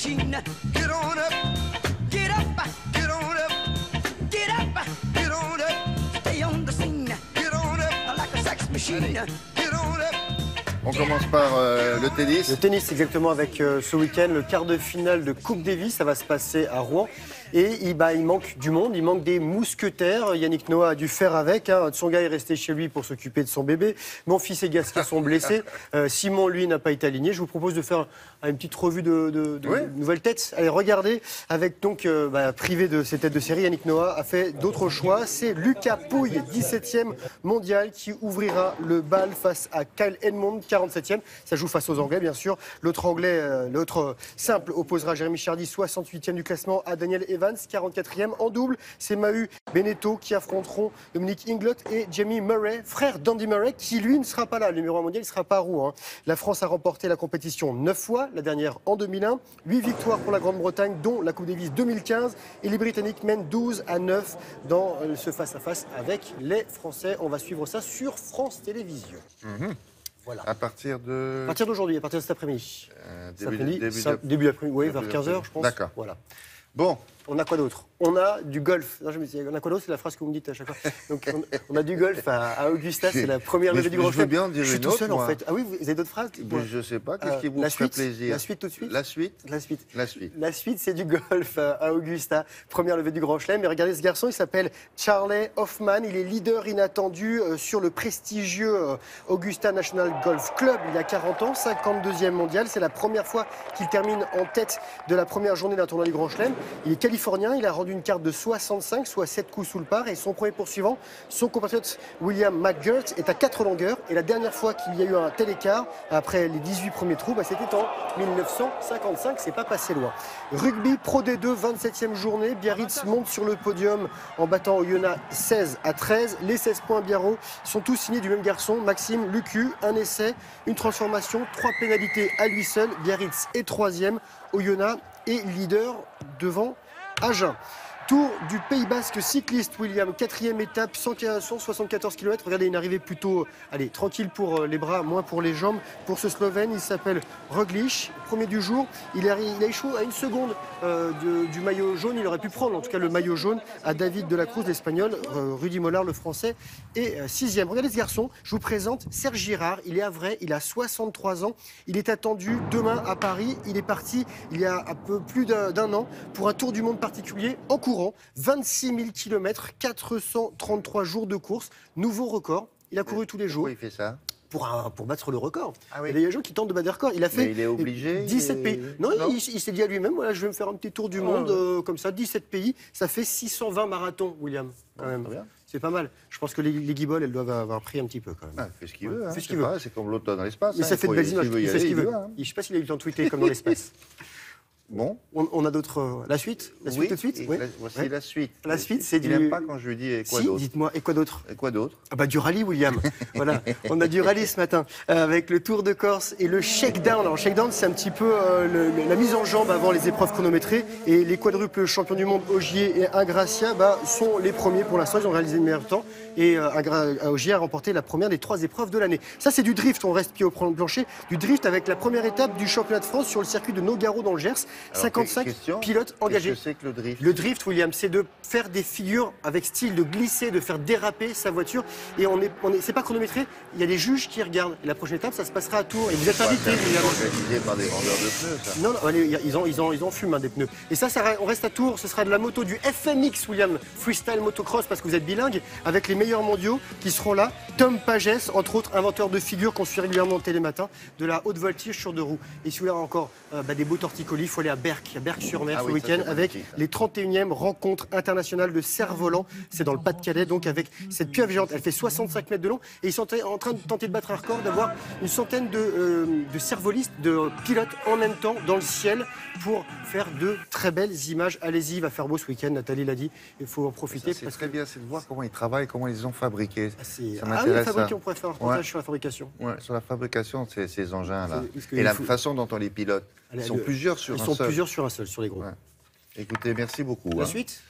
machine. Get on up, get up, get on up, get up, get on up. Stay on the scene. Get on up like a sex machine. Get on up. On commence par le tennis. Le tennis, exactement, avec ce week-end, le quart de finale de Coupe Davis. Ça va se passer à Rouen. Et il manque du monde, il manque des mousquetaires. Yannick Noah a dû faire avec. Tsonga est resté chez lui pour s'occuper de son bébé. Mon fils et Gasquet sont blessés. Simon, lui, n'a pas été aligné. Je vous propose de faire une petite revue de nouvelles têtes. Allez, regardez. Avec donc, privé de ses têtes de série, Yannick Noah a fait d'autres choix. C'est Lucas Pouille, 17e mondial, qui ouvrira le bal face à Kyle Edmond, 47e. Ça joue face aux Anglais, bien sûr. L'autre simple opposera Jérémy Chardy, 68e du classement, à Daniel Evans, 44e. En double, c'est Mahu Beneteau qui affronteront Dominic Inglot et Jamie Murray, frère d'Andy Murray, qui lui ne sera pas là. Le numéro 1 mondial, il ne sera pas à Rouen. La France a remporté la compétition 9 fois, la dernière en 2001. 8 victoires pour la Grande-Bretagne, dont la Coupe Davis 2015. Et les Britanniques mènent 12-9 dans ce face-à-face avec les Français. On va suivre ça sur France Télévisions. Voilà. À partir d'aujourd'hui, à partir de cet après-midi. Début d'après-midi, oui, vers 15h, je pense. D'accord. Voilà. Bon. On a quoi d'autre? On a du golf. Non, je me dis, on a quoi d'autre? C'est la phrase que vous me dites à chaque fois. Donc, on a du golf à Augusta. C'est la première levée du Grand Chelem. Je veux bien en dire je suis une tout autre, seul, moi. en fait. Ah oui, vous avez d'autres phrases? Je ne sais pas. Qu'est-ce qui vous ferait plaisir? La suite tout de suite. La suite. La suite, c'est du golf à Augusta. Première levée du Grand Chelem. Et regardez ce garçon, il s'appelle Charlie Hoffman. Il est leader inattendu sur le prestigieux Augusta National Golf Club. Il a 40 ans, 52e mondial. C'est la première fois qu'il termine en tête de la première journée d'un tournoi du Grand Chelem. Il est californien. Il a rendu une carte de 65, soit 7 coups sous le par. Et son premier poursuivant, son compatriote William McGirt, est à 4 longueurs. Et la dernière fois qu'il y a eu un tel écart, après les 18 premiers trous, c'était en 1955. C'est pas passé loin. Rugby Pro D2, 27e journée. Biarritz monte sur le podium en battant Oyonnax 16-13. Les 16 points Biarro sont tous signés du même garçon, Maxime Lucu. Un essai, une transformation, 3 pénalités à lui seul. Biarritz est 3e. Oyonnax est leader devant Agen. Tour du Pays Basque cycliste, William, 4e étape, 174 km. Regardez, une arrivée plutôt tranquille pour les bras, moins pour les jambes. Pour ce Slovène, il s'appelle Roglic, premier du jour. Il a échoué à 1 seconde du maillot jaune. Il aurait pu prendre en tout cas le maillot jaune à David de la Cruz, l'Espagnol. Rudy Mollard, le Français, est 6e. Regardez ce garçon, je vous présente Serge Girard. Il est havrais, il a 63 ans. Il est attendu demain à Paris. Il est parti il y a un peu plus d'un an pour un tour du monde particulier en courant. 26 000 km, 433 jours de course, nouveau record. Il a couru tous les jours. Pourquoi il fait ça? Pour battre le record. Ah oui. Il y a des gens qui tentent de battre des records. Il a fait il est obligé, 17 pays. Non, il s'est dit à lui-même, voilà, je vais me faire un petit tour du monde, comme ça, 17 pays. Ça fait 620 marathons, William, quand même. C'est pas mal. Je pense que les guibolles, elles doivent avoir pris un petit peu, quand même. Ah, fait ce qu'il veut. Fait ce qu'il veut. C'est comme l'automne dans l'espace. Mais ça fait de belles images. Il fait ce qu'il veut. Hein. Je ne sais pas s'il a eu le temps de tweeter comme dans l'espace. Bon. On a d'autres. La suite tout de suite. Voici la suite. La suite, c'est du. Il n'aime pas quand je lui dis et quoi d'autre. Dites-moi, et quoi d'autre? Et quoi d'autre? Du rallye, William. Voilà, on a du rallye ce matin avec le Tour de Corse et le shakedown. Alors, shakedown, c'est un petit peu la mise en jambe avant les épreuves chronométrées. Et les quadruples champions du monde, Ogier et Ingracia, sont les premiers pour l'instant. Ils ont réalisé le meilleur temps. Et Ogier a remporté la première des 3 épreuves de l'année. Ça, c'est du drift. On reste pied au plancher. Du drift avec la première étape du championnat de France sur le circuit de Nogaro dans le Gers. 55 pilotes engagés. Qu'est-ce que c'est que le drift? Le drift, William, c'est de faire des figures avec style, de glisser, de faire déraper sa voiture. Et c'est pas chronométré. Il y a des juges qui regardent. Et la prochaine étape, ça se passera à Tours. Et vous êtes invité, William. Organisé par des vendeurs de pneus, ça. Non, ils en fument des pneus. Et ça, on reste à Tours. Ce sera de la moto du FMX, William, freestyle motocross, parce que vous êtes bilingue, avec les meilleurs mondiaux qui seront là. Tom Pages, entre autres, inventeur de figures qu'on suit régulièrement au télématin, de la haute voltige sur 2 roues. Et si vous voulez encore des beaux torticolis, il faut aller à Berck-sur-Mer ce week-end avec les 31e rencontres internationales de cerf-volant. C'est dans le Pas-de-Calais, donc avec cette pieuvre géante. Elle fait 65 mètres de long et ils sont en train de tenter de battre un record, d'avoir une centaine de cerf-volistes, de pilotes en même temps dans le ciel pour faire de très belles images. Allez-y, il va faire beau ce week-end, Nathalie l'a dit, il faut en profiter. C'est très bien, c'est de voir comment ils travaillent, comment ils ont fabriqué. Ça m'intéresse. On pourrait faire un reportage sur la fabrication. Ouais, sur la fabrication de ces engins-là. Et la façon dont on les pilote. Ils sont plusieurs sur un seul. Ils sont plusieurs sur un seul, sur les gros. Ouais. Écoutez, merci beaucoup. La suite